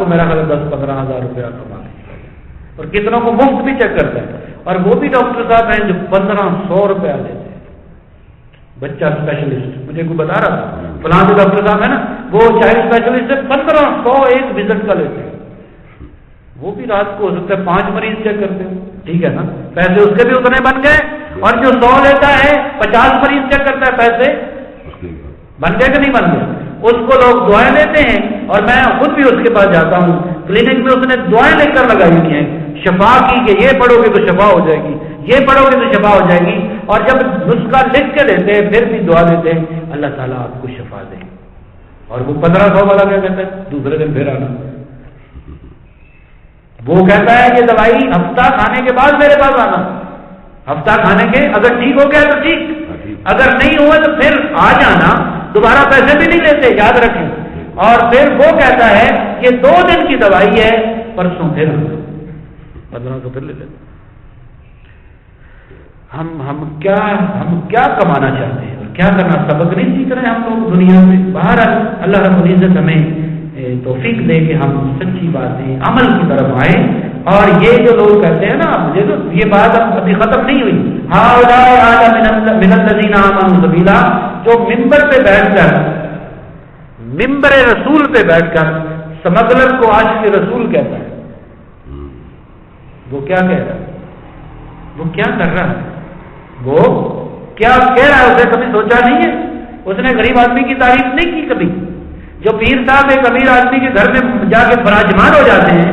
کو میرا خیال 10-15 ہزار روپیہ کما لیتا ہے، اور کتنوں کو مفت بھی چیک کرتا ہے، اور وہ بھی ڈاکٹر صاحب ہیں جو 1500 روپیہ لیتے ہیں۔ بچہ اسپیشلسٹ مجھے کوئی بتا رہا تھا، فلاں جو ڈاکٹر صاحب ہے نا وہ چائلڈ اسپیشلسٹ سے 1500 ایک وزٹ کا لیتے ہیں، وہ بھی رات کو ہو سکتا ہے 5 مریض چیک کرتے ہیں، ٹھیک ہے نا، پیسے اس کے بھی اتنے بن گئے، اور جو 100 لیتا ہے 50 مریض چیک کرتا ہے، پیسے بن گئے کہ نہیں بن گئے؟ اس کو لوگ دعائیں لیتے ہیں، اور میں خود بھی اس کے پاس جاتا ہوں، کلینک میں اس نے دعائیں لے کر لگائی ہوئی ہیں شفا کی، کہ یہ پڑھو گے تو شفا ہو جائے گی، یہ پڑھو گے تو شفا ہو جائے گی، اور جب نسخہ لکھ کے دیتے ہیں پھر بھی دعا دیتے ہیں اللہ تعالیٰ آپ کو شفا دے، اور وہ 1500 والا کیا کہتا ہے دوسرے دن پھر آنا، وہ کہتا ہے یہ دوائی ہفتہ کھانے کے بعد میرے پاس آنا، ہفتہ کھانے کے اگر ٹھیک ہو گیا تو ٹھیک، اگر نہیں ہوا تو پھر آ جانا، دوبارہ پیسے بھی نہیں دیتے، یاد رکھیں، اور پھر وہ کہتا ہے یہ 2 دن کی دوائی ہے، پرسوں پھر 1500 پھر لے لیتے۔ ہم کیا کمانا چاہتے ہیں اور کیا کرنا، سبق نہیں سیکھ رہے ہم لوگ دنیا میں؟ باہر اللہ رب العزت ہمیں توفیق دے کہ ہم سچی باتیں عمل کی طرف آئیں، اور یہ جو لوگ کہتے ہیں نا، یہ بات ابھی ختم نہیں ہوئی، من الذین آمنوا سبیلا، جو ممبر پہ بیٹھ کر، ممبر رسول پہ بیٹھ کر سمگلر کو آج کے رسول کہتا ہے، وہ کیا کہہ رہا ہے، وہ کیا کر رہا ہے، وہ کیا کہہ رہا ہے، اسے کبھی سوچا نہیں ہے؟ اس نے غریب آدمی کی تعریف نہیں کی کبھی؟ جو پیر صاحب ایک امیر آدمی کے گھر میں جا کے براجمان ہو جاتے ہیں،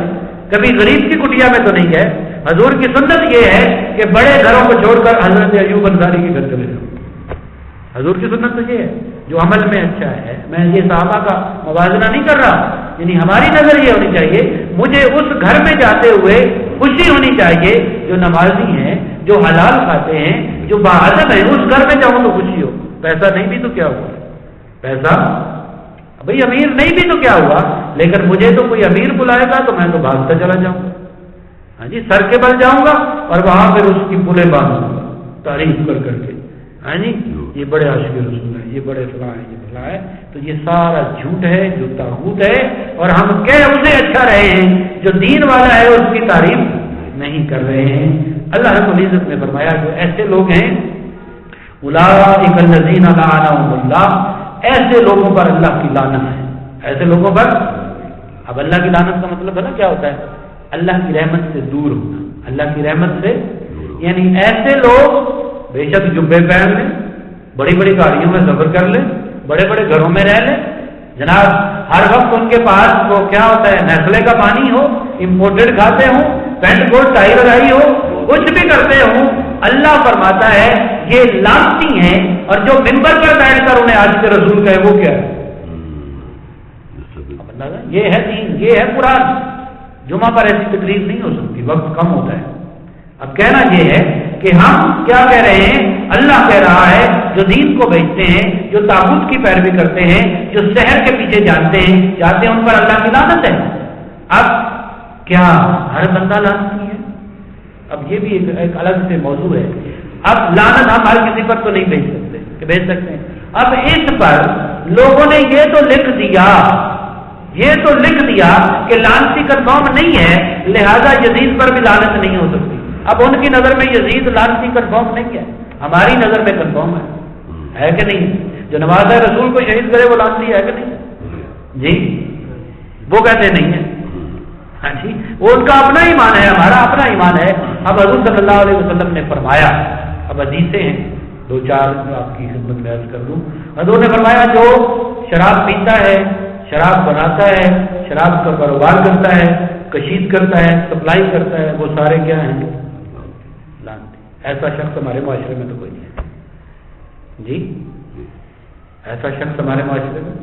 کبھی غریب کی کٹیا میں تو نہیں گئے؟ حضور کی سنت یہ ہے کہ بڑے گھروں کو چھوڑ کر حضرت ایوب انصاری کے گھر چلے جاؤ، حضور کی سنت تو یہ ہے جو عمل میں اچھا ہے۔ میں یہ صحابہ کا موازنہ نہیں کر رہا، یعنی ہماری نظر یہ ہونی چاہیے، مجھے اس گھر میں جاتے ہوئے خوشی ہونی چاہیے جو نمازی ہیں، جو حلال کھاتے ہیں، جو باادب ہیں، اس گھر میں جاؤں تو خوشی ہو۔ پیسہ نہیں بھی تو کیا ہوا، پیسہ بھئی امیر نہیں بھی تو کیا ہوا، لیکن مجھے تو کوئی امیر بلائے گا تو میں تو بھاگتا چلا جاؤں گا، ہاں جی، سر کے بل جاؤں گا اور وہاں پھر اس کی پلے باندھوں گا تعریف کر کر کے، ہاں جی، یہ بڑے عاشق رسول ہیں، یہ بڑے فلاں ہیں، یہ فلاں ہے۔ تو یہ سارا جھوٹ ہے جو طاغوت ہے، اور ہم کہہ اسے اچھا رہے ہیں جو دین والا ہے اس کی تعریف نہیں کر رہے ہیں۔ اللہ رب العزت نے فرمایا جو ایسے لوگ ہیں اولئک الذین لعنهم اللہ، ایسے لوگوں پر اللہ کی لعنت ہے، ایسے لوگوں پر۔ اب اللہ کی لعنت کا مطلب ہے نا کیا ہوتا ہے؟ اللہ کی رحمت سے دور ہونا، اللہ کی رحمت سے، یعنی ایسے لوگ بے شک جبے پہن لیں، بڑی بڑی گاڑیوں میں سفر کر لیں، بڑے بڑے گھروں میں رہ لیں، جناب ہر وقت ان کے پاس وہ کیا ہوتا ہے نیسلے کا پانی ہو، امپورٹڈ کھاتے ہوں، پینٹ کوٹ ٹائی لگائی ہو، کچھ بھی کرتے ہوں، اللہ فرماتا ہے یہ لعنتی ہیں، اور جو منبر پر بیٹھ کر انہیں آج کے رسول کہے وہ کیا ہے؟ یہ ہے دین، یہ ہے قرآن۔ جمعہ پر ایسی تقریر نہیں ہو سکتی، وقت کم ہوتا ہے۔ اب کہنا یہ ہے کہ ہم کیا کہہ رہے ہیں؟ اللہ کہہ رہا ہے جو دین کو بیچتے ہیں، جو طاغوت کی پیروی کرتے ہیں، جو سحر کے پیچھے جاتے ہیں ان پر اللہ کی لعنت ہے۔ اب کیا ہر بندہ لعنتی ہے؟ اب یہ بھی ایک الگ سے موضوع ہے۔ اب لعنت ہم ہر کسی پر تو نہیں بھیج سکتے کہ بھیج سکتے ہیں۔ اب اس پر لوگوں نے یہ تو لکھ دیا کہ لعنتی کنفرم نہیں ہے، لہذا یزید پر بھی لعنت نہیں ہو سکتی۔ اب ان کی نظر میں یزید لعنتی کنفرم نہیں ہے، ہماری نظر میں کنفرم ہے کہ نہیں؟ جو نواز رسول کو شہید کرے وہ لعنتی ہے کہ نہیں؟ جی وہ کہتے نہیں ہے، ہاں جی، وہ ان کا اپنا ایمان ہے، ہمارا اپنا ایمان ہے۔ اب حضور صلی اللہ علیہ وسلم نے فرمایا، اب حدیثیں ہیں 2-4 آپ کی خدمت میں عرض کر دوں۔ حضور نے فرمایا جو شراب پیتا ہے، شراب بناتا ہے، شراب کا کاروبار کرتا ہے، کشید کرتا ہے، سپلائی کرتا ہے، وہ سارے کیا ہیں؟ لعنتی۔ ایسا شخص ہمارے معاشرے میں تو کوئی نہیں ہے جی، ایسا شخص ہمارے معاشرے میں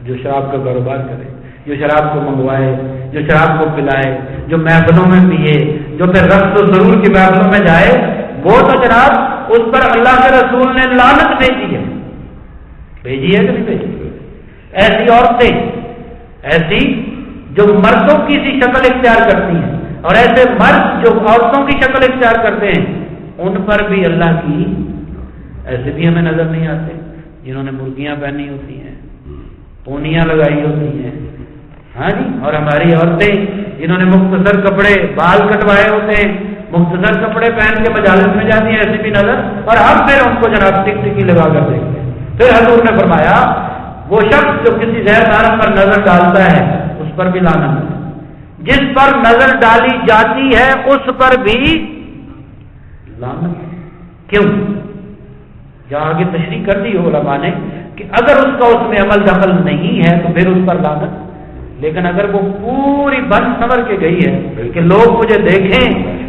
جو شراب کا کاروبار کرے، جو شراب کو منگوائے، جو شراب کو پلائے، جو محفلوں میں پیے، جو پھر رقص و سرور کی محفلوں میں جائے، وہ تو جناب اس پر اللہ کے رسول نے لعنت بھیجی ہے کہ نہیں بھیجی؟ ایسی عورتیں، ایسی جو مردوں کی سی شکل اختیار کرتی ہیں، اور ایسے مرد جو عورتوں کی شکل اختیار کرتے ہیں، ان پر بھی اللہ کی، ایسے بھی ہمیں نظر نہیں آتے جنہوں نے مرغیاں پہنی ہوتی ہیں، پونیاں لگائی ہوتی ہیں، ہاں جی، اور ہماری عورتیں جنہوں نے مختصر کپڑے بال کٹوائے ہوتے ہیں، مختصر کپڑے پہن کے مجالس میں جاتی ہیں ایسی بھی نظر، اور ہم پھر ان کو جناب ٹک ٹکی لگا کر دیکھتے ہیں۔ پھر حضور نے فرمایا وہ شخص جو کسی غیر محرم پر نظر ڈالتا ہے اس پر بھی لعنت ہے، جس پر نظر ڈالی جاتی ہے اس پر بھی لعنت۔ کیوں؟ جہاں آگے تشریح کر دی علماء نے کہ اگر اس کا اس میں عمل دخل نہیں ہے تو پھر اس پر لعنت، لیکن اگر وہ پوری بن سنور کے گئی ہے کہ لوگ مجھے دیکھیں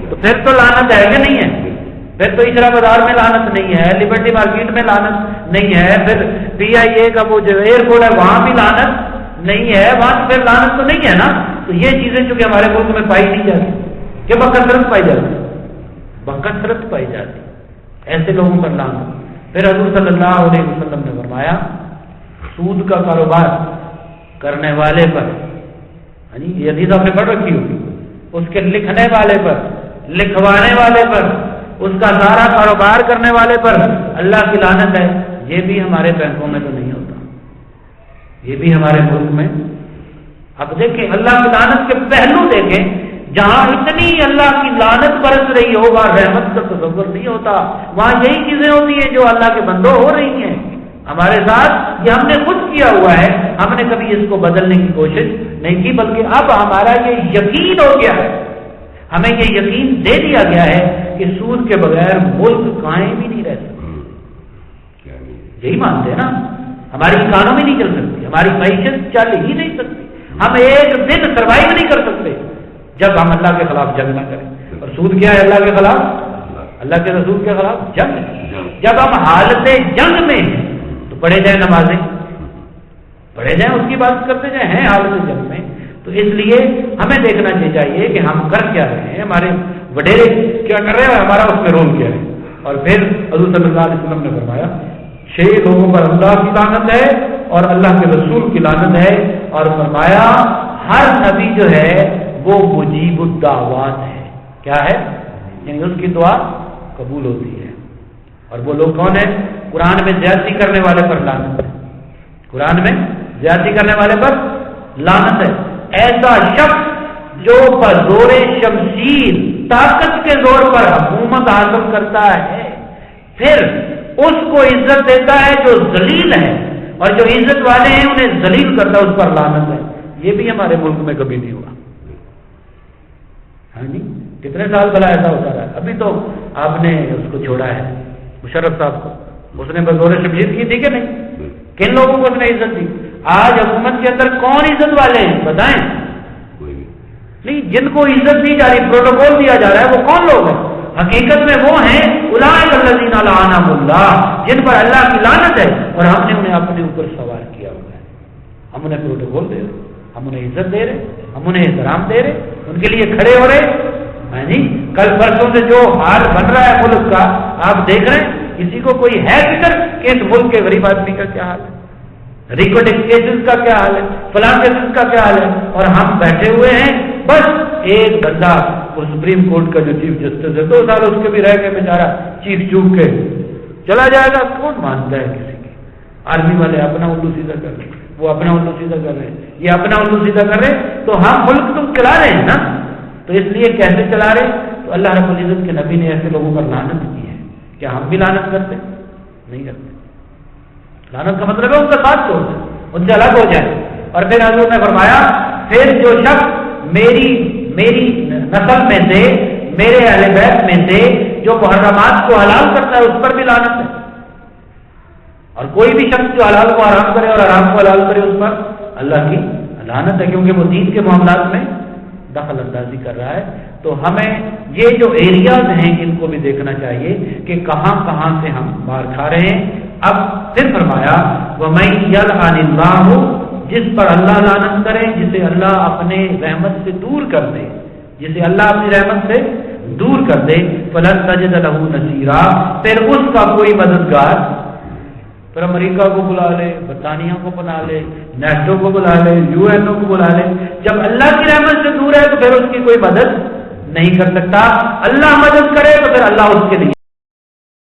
تو پھر تو لعنت ہے کہ نہیں ہے؟ پھر تو اسرا بازار میں لعنت نہیں ہے، لبرٹی مارکیٹ میں لعنت نہیں ہے، پھر پی آئی اے کا وہ جو ایئرپورٹ ہے وہاں بھی لعنت نہیں ہے، وہاں تو پھر لعنت تو نہیں ہے نا۔ تو یہ چیزیں چونکہ ہمارے ملک میں پائی نہیں جاتی کہ بکثرت پائی جاتی، بکثرت پائی جاتی ایسے لوگوں پر لعنت۔ پھر حضور صلی اللہ علیہ وسلم نے فرمایا سود کا کاروبار کرنے والے پر، یہ حدیث آپ نے پڑھ رکھی ہوگی، اس کے لکھنے والے پر، لکھوانے والے پر، اس کا سارا کاروبار کرنے والے پر اللہ کی لعنت ہے۔ یہ بھی ہمارے بینکوں میں تو نہیں ہوتا، یہ بھی ہمارے ملک میں۔ اب دیکھیں اللہ کی لعنت کے پہلو دیکھیں، جہاں اتنی اللہ کی لعنت برس رہی ہو وہاں رحمت کا تصور نہیں ہوتا، وہاں یہی چیزیں ہوتی ہیں جو اللہ کے بندوں ہو رہی ہیں ہمارے ساتھ۔ یہ ہم نے خود کیا ہوا ہے، ہم نے کبھی اس کو بدلنے کی کوشش نہیں کی، بلکہ اب ہمارا یہ یقین ہو گیا ہے، ہمیں یہ یقین دے دیا گیا ہے کہ سود کے بغیر ملک قائم ہی نہیں رہ سکتا۔ یہی مانتے ہیں نا، ہماری اکانومی نہیں چل سکتی، ہماری معیشت چل ہی نہیں سکتی، ہم ایک دن سروائیو نہیں کر سکتے جب ہم اللہ کے خلاف جنگ نہ کریں۔ اور سود کیا ہے؟ اللہ کے خلاف، اللہ کے رسول کے خلاف جنگ۔ جب ہم حالت جنگ میں ہیں تو پڑھے جائیں نمازیں، پڑھے جائیں، اس کی بات کرتے جائیں، ہیں حالت جنگ میں، تو اس لیے ہمیں دیکھنا چاہیے کہ ہم کر کیا رہے ہیں، ہمارے وڈیرے کیا کر رہے ہیں، ہمارا اس میں رول کیا ہے۔ اور پھر حضور صلی اللہ علیہ وسلم نے فرمایا 6 لوگوں پر اللہ کی لعنت ہے اور اللہ کے رسول کی لعنت ہے، اور فرمایا ہر نبی جو ہے وہ مجیب الدعوات ہے۔ کیا ہے؟ یعنی اس کی دعا قبول ہوتی ہے۔ اور وہ لوگ کون ہیں؟ قرآن میں زیادتی کرنے والے پر لعنت ہے، قرآن میں زیادتی کرنے والے پر لعنت ہے۔ ایسا شخص جو بزور شمشیر طاقت کے زور پر حکومت حاصل کرتا ہے، پھر اس کو عزت دیتا ہے جو ذلیل ہے، اور جو عزت والے ہیں انہیں ذلیل کرتا ہے، اس پر لعنت ہے۔ یہ بھی ہمارے ملک میں کبھی نہیں ہوا۔ ہاں جی، کتنے سال بھلا ایسا ہوتا رہا؟ ابھی تو آپ نے اس کو چھوڑا ہے، مشرف صاحب کو، اس نے بزور شمشیر کی تھی کہ نہیں؟ کن لوگوں کو اس نے عزت دی؟ آج حکومت کے اندر کون عزت والے ہیں بتائیں؟ نہیں، جن کو عزت دی جا رہی، پروٹوکول دیا جا رہا ہے، وہ کون لوگ ہیں؟ حقیقت میں وہ ہیں اولئک الذین لعنہم اللہ، جن پر اللہ کی لعنت ہے، اور ہم نے انہیں اپنے اوپر سوار کیا ہوا ہے۔ ہم انہیں پروٹوکول دے رہے، ہم انہیں عزت دے رہے، ہم انہیں احترام دے رہے، ان کے لیے کھڑے ہو رہے۔ ہاں جی، کل پرسوں سے جو حال بن رہا ہے ملک کا، آپ دیکھ رہے ہیں، کسی کو کوئی ہے فکر کہ اس ملک کے غریب آدمی کا کیا حال ہے، ریکارڈنگ کیسز کا کیا حال ہے، فلاں کیسز کا کیا حال ہے، اور ہم بیٹھے ہوئے ہیں بس ایک بندہ، وہ سپریم کورٹ کا جو چیف جسٹس ہے، 2 سال اس کے بھی رہ گئے بیچارہ، چیف چوک کے چلا جائے گا، کون مانتا ہے کسی کی؟ آرمی والے اپنا الٹو سیدھا کر رہے ہیں، وہ اپنا الٹو سیدھا کر رہے ہیں، یہ اپنا الٹو سیدھا کر رہے ہیں، تو ہم ملک تم چلا رہے ہیں نا، تو اس لیے کیسے چلا رہے؟ تو اللہ رب العزت کے نبی نے ایسے لوگوں پر لعنت کی ہے۔ کیا ہم بھی لعنت کرتے؟ نہیں کرتے۔ لعنت کا مطلب ہے ان کا ساتھ چھوڑ دیں، ان سے الگ ہو جائے۔ اور پھر حضور نے فرمایا پھر جو شخص میری نسل میں سے، میرے اہل بیت میں سے جو محرمات کو حلال کرتا ہے اس پر بھی لعنت ہے، اور کوئی بھی شخص جو حلال کو حرام کرے اور حرام کو حلال کرے اس پر اللہ کی لعنت ہے، کیونکہ وہ دین کے معاملات میں دخل اندازی کر رہا ہے۔ تو ہمیں یہ جو ایریاز ہیں ان کو بھی دیکھنا چاہیے کہ کہاں کہاں سے ہم مار کھا رہے ہیں۔ اب پھر فرمایا وَمَن يَلْعَنِ اللَّهُ، جس پر اللہ لعنت کرے، جسے اللہ اپنے رحمت سے دور کر دے، جسے اللہ اپنی رحمت سے دور کر دے، فَلَن تَجِدَ لَهُ نَصِيرًا، پھر اس کا کوئی مددگار، پھر امریکہ کو بلا لے، برطانیہ کو بنا لے، نیٹو کو بلا لے، UN کو بلا لے، جب اللہ کی رحمت سے دور ہے تو پھر اس کی کوئی مدد نہیں کر سکتا۔ اللہ مدد کرے تو پھر اللہ اس کے لیے